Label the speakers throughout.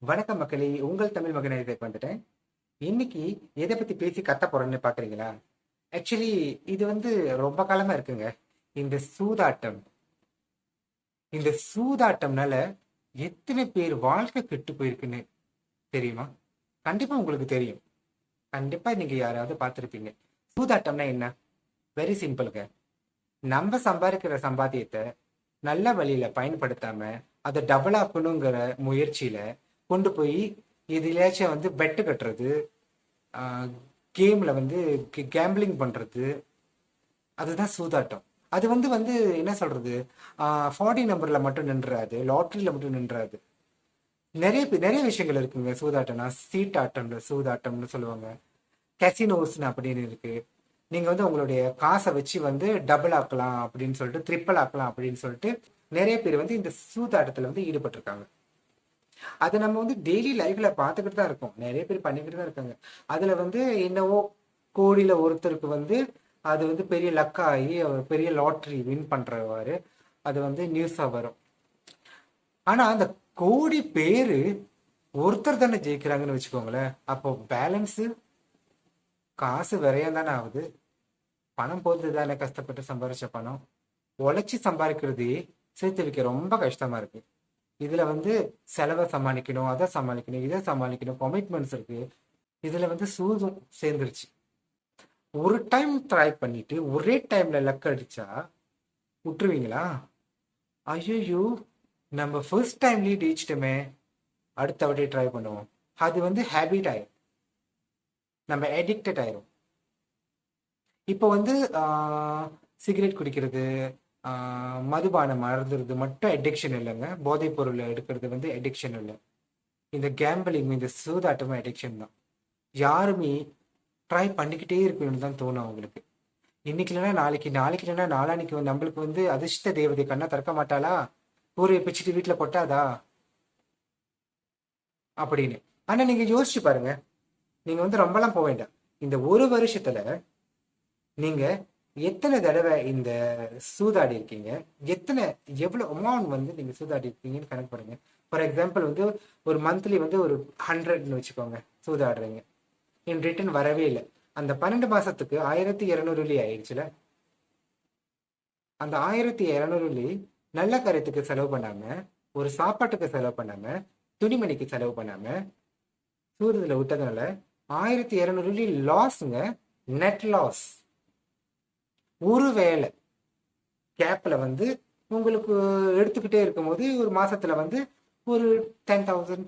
Speaker 1: வணக்கம் மக்களே, உங்கள் தமிழ் மகனை வந்துட்டேன். இன்னைக்கு எதை பத்தி பேசி கத்த போறேன்னு பாக்குறீங்களா? ஆக்சுவலி இது ரொம்ப காலமா இருக்குங்க. இந்த சூதாட்டம் இந்த சூதாட்டம்னால எத்தனை பேர் வாழ்க்கை கெட்டு போயிருக்குன்னு தெரியுமா? கண்டிப்பா உங்களுக்கு தெரியும். கண்டிப்பா நீங்க யாராவது பார்த்துருப்பீங்க. சூதாட்டம்னா என்ன? வெரி சிம்பிளுங்க. நம்ம சம்பாதிக்கிற சம்பாத்தியத்தை நல்ல வழியில பயன்படுத்தாம அதை டபுள் ஆக்கணுங்கிற முயற்சியில கொண்டு போய் எதுலயாச்சும் பெட்டு கட்டுறது, கேம்ல கேம்பிளிங் பண்றது, அதுதான் சூதாட்டம். அது வந்து என்ன சொல்றது, 40 நம்பர்ல மட்டும் நின்றாது, லாட்ரியில மட்டும் நின்றாது. நிறைய விஷயங்கள் இருக்குங்க. சூதாட்டம்னா சீட்டாட்டம், சூதாட்டம்னு சொல்லுவாங்க. கசினோஸ் அப்படின்னு இருக்கு. நீங்க உங்களுடைய காசை வச்சு டபுள் ஆக்கலாம் அப்படின்னு சொல்லிட்டு, ட்ரிப்பிள் ஆக்கலாம் அப்படின்னு சொல்லிட்டு நிறைய பேர் இந்த சூதாட்டத்துல ஈடுபட்டிருக்காங்க. அதை நம்ம டெய்லி லைஃப்ல பார்த்துக்கிட்டு தான் இருக்கோம். நிறைய பேர் பண்ணிக்கிட்டு தான் இருக்காங்க. அதுல என்னவோ கோடியில ஒருத்தருக்கு அது பெரிய லக்கா ஆகி அவர் பெரிய லாட்ரி வின் பண்றவாரு அது நியூஸா வரும். ஆனா அந்த கோடி பேரு ஒருத்தர் தானே ஜெயிக்கிறாங்கன்னு வச்சுக்கோங்களேன். அப்போ பேலன்ஸ் காசு விரையம் தானே ஆகுது. பணம் போகுது தானே, கஷ்டப்பட்டு சம்பாரிச்ச பணம். உழைச்சி சம்பாதிக்கிறதே சேர்த்து வைக்க ரொம்ப கஷ்டமா இருக்கு. இதுல செலவை சமாளிக்கணும், அதை சமாளிக்கணும், இதை சமாளிக்கணும், கமிட்மெண்ட்ஸ் இருக்கு. இதுல சூதும் சேர்ந்துருச்சு. ஒரு டைம் ட்ரை பண்ணிட்டு ஒரே டைம்ல லக் அடிச்சா விட்டுருவீங்களா? ஐயோ, நம்ம ஃபர்ஸ்ட் டைம்லயே ஜெயிச்சிட்டோமே, அடுத்த வாட்டி ட்ரை பண்ணுவோம். அது ஹேபிட் ஆயிரும், நம்ம அடிக்டட் ஆயிரும். இப்போ சிகரெட் குடிக்கிறது, மதுபானம் அருந்துறது மட்டும் அடிக்ஷன் இல்லைங்க. போதைப் பொருள் எடுக்கிறது அடிக்ஷன் இல்லை. இந்த கேம்பிளிங், இந்த சூதாட்டமும் அடிக்ஷன் தான். யாருமே ட்ரை பண்ணிக்கிட்டே இருக்கணும்னு தான் தோணும் அவங்களுக்கு. இன்னைக்கு இல்லைன்னா நாளைக்கு, நாளைக்கு இல்லைன்னா நாளானிக்கு நம்மளுக்கு அதிர்ஷ்ட தேவதை கண்ணா திறக்க மாட்டாளா, ஊரையை பிச்சுட்டு வீட்டுல கொட்டாதா அப்படின்னு. ஆனா நீங்க யோசிச்சு பாருங்க. நீங்க ரொம்பலாம் போக வேண்டாம். இந்த ஒரு வருஷத்துல நீங்க எத்தனை தடவை இந்த சூதாடி இருக்கீங்க, எவ்வளவு அமௌண்ட் நீங்க சூதாடி இருக்கீங்கன்னு கணக்கு பண்ணுங்க. ஃபார் எக்ஸாம்பிள் ஒரு மந்த்லி ஒரு 100ன்னு வச்சுக்கோங்க சூதாடுறீங்க. இன் ரிட்டர்ன் வரவே இல்லை. அந்த 12 மாசத்துக்கு 1200 ஆயிடுச்சுல. அந்த 1200 நல்ல காரியத்துக்கு செலவு பண்ணாம, ஒரு சாப்பாட்டுக்கு செலவு பண்ணாம, துணிமணிக்கு செலவு பண்ணாம சூரியத்துல விட்டதுனால 1200 லாஸ்ங்க. Net loss. ஒருவேளை கேப்ல உங்களுக்கு எடுத்துக்கிட்டே இருக்கும்போது ஒரு மாசத்துல ஒரு 10,000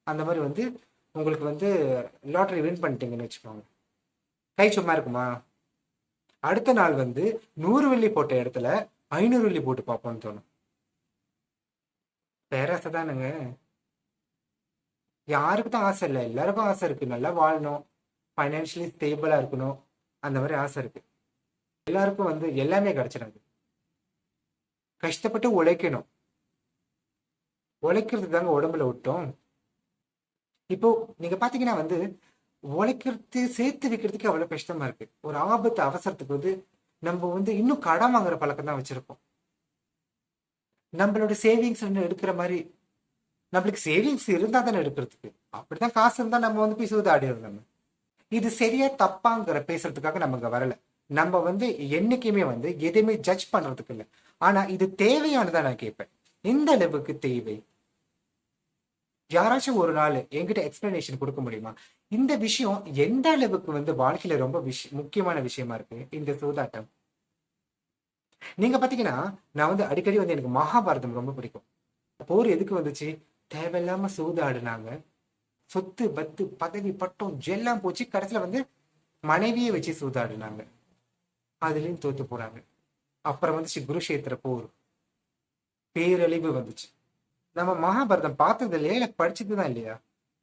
Speaker 1: அந்த மாதிரி உங்களுக்கு லாட்டரி வின் பண்ணிட்டீங்கன்னு வச்சுக்கோங்க. கை சும்மா இருக்குமா? அடுத்த நாள் 100 வெள்ளி போட்ட இடத்துல 500 வெள்ளி போட்டு பார்ப்போம்னு தோணும். பேராசை தானுங்க. யாருக்கு தான் ஆசை இல்லை? எல்லாருக்கும் ஆசை இருக்கு, நல்லா வாழணும், ஃபைனான்சியலி ஸ்டேபிளா இருக்கணும், அந்த மாதிரி ஆசை இருக்கு. எல்லாருக்கும் எல்லாமே கிடைச்சிடாது. கஷ்டப்பட்டு உழைக்கணும். உழைக்கிறது தாங்க உடம்புல விட்டோம். இப்போ நீங்க பாத்தீங்கன்னா உழைக்கிறது சேர்த்து வைக்கிறதுக்கு அவ்வளவு கஷ்டமா இருக்கு. ஒரு ஆபத்து அவசரத்துக்கு நம்ம இன்னும் கடன் வாங்குற பழக்கம் தான் வச்சிருப்போம். நம்மளோட சேவிங்ஸ் எடுக்கிற மாதிரி, நம்மளுக்கு சேவிங்ஸ் இருந்தா தானே எடுக்கிறதுக்கு. அப்படிதான் காசு இருந்தா நம்ம போய் சூதாடிடுறோம். நம்ம இது சரியா தப்பாங்கிற பேசுறதுக்காக நம்ம இங்க வரல. நம்ம என்னைக்குமே எதையுமே ஜட்ஜ் பண்றதுக்கு இல்லை. ஆனா இது தேவையானதான் நான் கேட்பேன். எந்த அளவுக்கு தேவை? யாராச்சும் ஒரு நாள் என்கிட்ட எக்ஸ்பிளனேஷன் கொடுக்க முடியுமா? இந்த விஷயம் எந்த அளவுக்கு வாழ்க்கையில ரொம்ப முக்கியமான விஷயமா இருக்கு இந்த சூதாட்டம். நீங்க பாத்தீங்கன்னா, நான் அடிக்கடி எனக்கு மகாபாரதம் ரொம்ப பிடிக்கும். போர் எதுக்கு வந்துச்சு? தேவையில்லாம சூதாடுனாங்க. சொத்து பத்து பதவி பட்டம் எல்லாம் போச்சு. கடைசியில மனைவியை வச்சு சூதாடுனாங்க. அதுலயும் தோத்து போறாங்க. அப்புறம் குருஷேத்திர போர், பேரழிவு வந்துச்சு. நம்ம மகாபாரதம் பார்த்தது இல்லையா, இல்லை படிச்சதுதான் இல்லையா?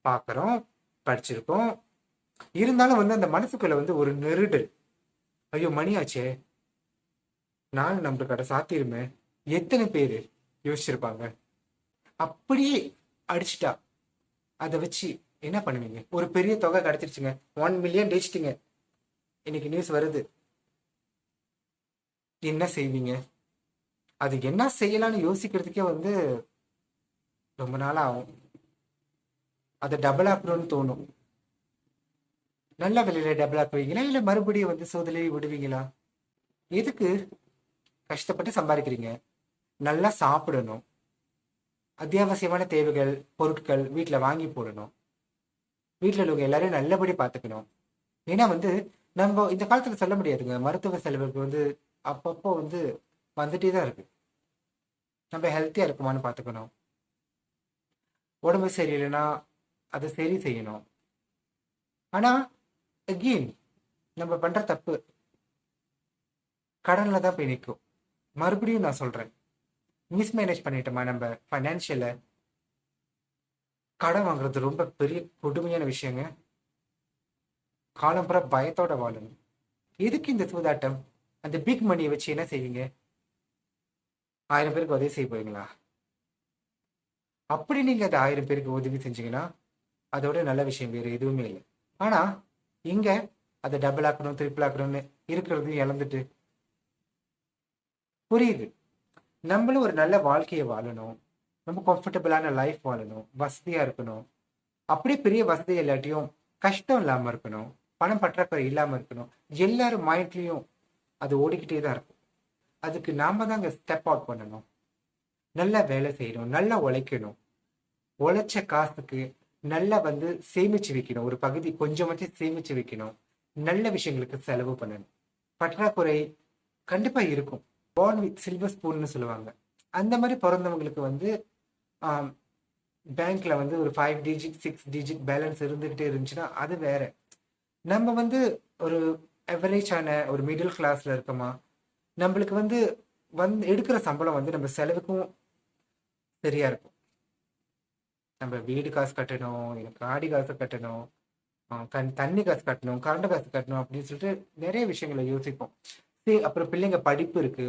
Speaker 1: பாக்குறோம், படிச்சிருக்கோம். இருந்தாலும் அந்த மனசுக்குள்ள ஒரு நெருடல். ஐயோ மணி ஆச்சே, நானும் நம்மளுக்கு கடை சாத்திருமே, எத்தனை பேரு யோசிச்சிருப்பாங்க? அப்படியே அடிச்சுட்டா அதை வச்சு என்ன பண்ணுவீங்க? ஒரு பெரிய தொகை கிடைச்சிருச்சுங்க, 1 மில்லியன் ஜெயிச்சிட்டீங்க, இன்னைக்கு நியூஸ் வருது. என்ன செய்வீங்க? அது என்ன செய்யலாம்னு யோசிக்கிறதுக்கே ரொம்ப நாள் ஆகும். அதை டபுள் ஆக்கணும்னு தோணும். நல்ல விலையில டபுள் ஆக்குவீங்களா இல்ல மறுபடியும் வந்து சோதனையை விடுவீங்களா? எதுக்கு? கஷ்டப்பட்டு சம்பாதிக்கிறீங்க, நல்லா சாப்பிடணும், அத்தியாவசியமான தேவைகள் பொருட்கள் வீட்டில் வாங்கி போடணும், வீட்டில் உள்ளவங்க எல்லாரையும் நல்லபடி பார்த்துக்கணும். ஏன்னா வந்து நம்ம இந்த காலத்துல சொல்ல முடியாதுங்க, மருத்துவ செலவுக்கு வந்து அப்பப்போ வந்து வந்துட்டே தான் இருக்கு. நம்ம ஹெல்த்தியா இருக்குமான்னு பார்த்துக்கணும். உடம்பு சரியில்லைன்னா அதை சரி செய்யணும். ஆனா அகெயின் நம்ம பண்ற தப்பு கடன்ல தான் போய் நிற்கும். மறுபடியும் நான் சொல்றேன், மிஸ்மேனேஜ் பண்ணிட்டோமா நம்ம ஃபைனான்ஷியலை, கடன் வாங்குறது ரொம்ப பெரிய கொடுமையான விஷயங்க. காலம்புற பயத்தோட வாழணும். எதுக்கு இந்த சூதாட்டம்? அந்த பிக் மணியை வச்சு என்ன செய்வீங்க? 1000 பேருக்கு உதவி செய்ய போறீங்களா? அப்படி நீங்க அந்த 1000 பேருக்கு உதவி செஞ்சீங்கன்னா அதோட நல்ல விஷயம் வேறு எதுவுமே இல்லை. ஆனா இங்க அதை டபுள் ஆக்கணும் ட்ரிபிள் ஆக்கணும்னு இருக்கிறதையும் இழந்துட்டு, புரியுது, நம்மளும் ஒரு நல்ல வாழ்க்கையை வாழணும், ரொம்ப கம்ஃபர்டபுளான லைஃப் வாழணும், வசதியா இருக்கணும். அப்படியே பெரிய வசதி இல்லாட்டியும் கஷ்டம் இல்லாம இருக்கணும், பணம் பற்றாக்குறை இல்லாம இருக்கணும். எல்லாரும் மைண்ட்லயும் அது ஓடிக்கிட்டே தான் இருக்கும். அதுக்கு நாம தாங்க ஸ்டெப் அவுட் பண்ணணும். நல்லா வேலை செய்யணும், நல்லா உழைக்கணும், உழைச்ச காசுக்கு நல்லா வந்து சேமிச்சு வைக்கணும், ஒரு பகுதி கொஞ்சமாச்சும் சேமிச்சு வைக்கணும், நல்ல விஷயங்களுக்கு செலவு பண்ணணும். பற்றாக்குறை கண்டிப்பா இருக்கும். born with சில்வர் ஸ்பூன்னு சொல்லுவாங்க. அந்த மாதிரி பிறந்தவங்களுக்கு வந்து பேங்க்ல வந்து ஒரு 5 டிஜிட் 6 டிஜிட் பேலன்ஸ் இருந்துகிட்டே இருந்துச்சுன்னா அது வேற. நம்ம வந்து ஒரு எவரேஜான ஒரு மிடில் கிளாஸ்ல இருக்கோமா, நம்மளுக்கு வந்து எடுக்கிற சம்பளம் வந்து நம்ம செலவுக்கும் சரியா இருக்கும். நம்ம வீடு காசு கட்டணும், எனக்கு காடி காசு கட்டணும், தண்ணி காசு கட்டணும், கரண்ட் காசு கட்டணும் அப்படின்னு சொல்லிட்டு நிறைய விஷயங்களை யோசிப்போம். சரி, அப்புறம் பிள்ளைங்க படிப்பு இருக்கு,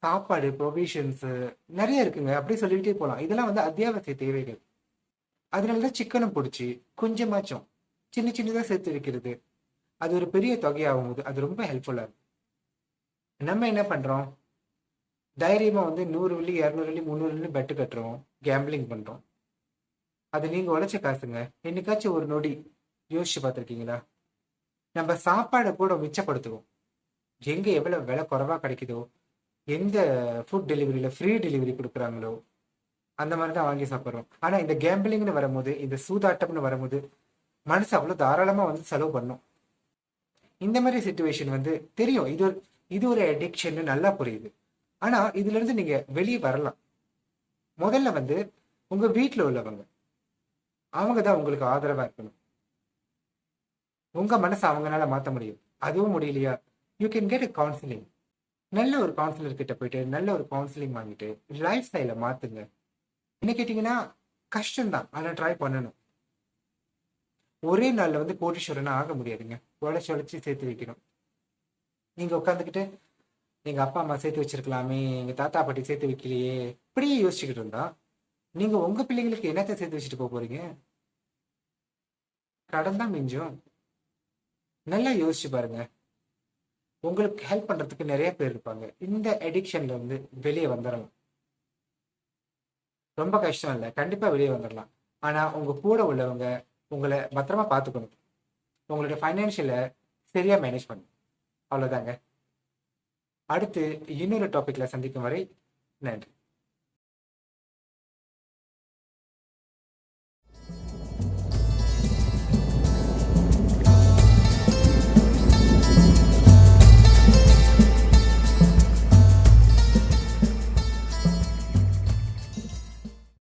Speaker 1: சாப்பாடு ப்ரொவிஷன்ஸ் நிறைய இருக்குங்க, அப்படியே சொல்லிக்கிட்டே போகலாம். இதெல்லாம் வந்து அத்தியாவசிய தேவைகள். அதனாலதான் சிக்கனம் பிடிச்சி கொஞ்சமாச்சும் சின்ன சின்னதா சேர்த்து வைக்கிறது, அது ஒரு பெரிய தொகையாகும் போது அது ரொம்ப ஹெல்ப்ஃபுல்லா இருக்கும். நம்ம என்ன பண்றோம்? தைரியமா வந்து 100 வெள்ளி 200 வெள்ளி 300 வெள்ளி பெட்டு கட்டுறோம், கேம்பிளிங் பண்றோம். அது நீங்க உழைச்ச காசுங்க. என்னைக்காச்சும் ஒரு நொடி யோசிச்சு பார்த்துருக்கீங்களா? நம்ம சாப்பாடை கூட மிச்சப்படுத்துவோம். எங்க எவ்வளவு விலை குறைவா கிடைக்குதோ, எந்த ஃபுட் டெலிவரியில ஃப்ரீ டெலிவரி கொடுக்குறாங்களோ அந்த மாதிரி தான் வாங்கி சாப்பிட்றோம். ஆனா இந்த கேம்பிளிங்னு வரும்போது, இந்த சூதாட்டம்னு வரும்போது மனசு அவ்வளவு தாராளமா வந்து செலவு பண்ணும். இந்த மாதிரி சுச்சுவேஷன் வந்து தெரியும், இது ஒரு அடிக்ஷன் நல்லா புரியுது. ஆனா இதுல இருந்து நீங்க வெளியே வரலாம். முதல்ல வந்து உங்க வீட்டுல உள்ளவங்க, அவங்க தான் உங்களுக்கு ஆதரவா இருக்கணும். உங்க மனசை அவங்களால மாத்த முடியும். அதுவும் முடியலையா, யூ கேன் கெட் கவுன்சிலிங். நல்ல ஒரு கவுன்சிலர் கிட்ட போயிட்டு நல்ல ஒரு கவுன்சிலிங் வாங்கிட்டு லைஃப் ஸ்டைலை மாத்துங்க. என்ன கேட்டீங்கன்னா கஷ்டம்தான், ஆனா ட்ரை பண்ணணும். ஒரே நாள்ல வந்து கோடீஸ்வரனா ஆக முடியாதுங்க. உழைச்சி உழைச்சி சேர்த்து வைக்கணும். நீங்க உட்காந்துக்கிட்டு எங்க அப்பா அம்மா சேர்த்து வச்சிருக்கலாமே, எங்க தாத்தா பாட்டி சேர்த்து வைக்கலையே, இப்படியே யோசிச்சுக்கிட்டு இருந்தா நீங்க உங்க பிள்ளைங்களுக்கு என்னத்தை சேர்த்து வச்சுட்டு போக போறீங்க? கடன் தான் மிஞ்சும். நல்லா யோசிச்சு பாருங்க. உங்களுக்கு ஹெல்ப் பண்றதுக்கு நிறைய பேர் இருப்பாங்க. இந்த அடிக்ஷன்ல இருந்து வெளியே வந்துடலாம். ரொம்ப கஷ்டம் இல்லை, கண்டிப்பா வெளியே வந்துடலாம். ஆனா உங்க கூட உள்ளவங்க உங்களை பத்திரமா பார்த்துக்கணும். உங்களுடைய ஃபைனான்ஷியலை சரியா மேனேஜ் பண்ணும். அவ்வளவுதாங்க. அடுத்து இன்னொரு டாபிக்ல சந்திக்கும் வரை நன்றி.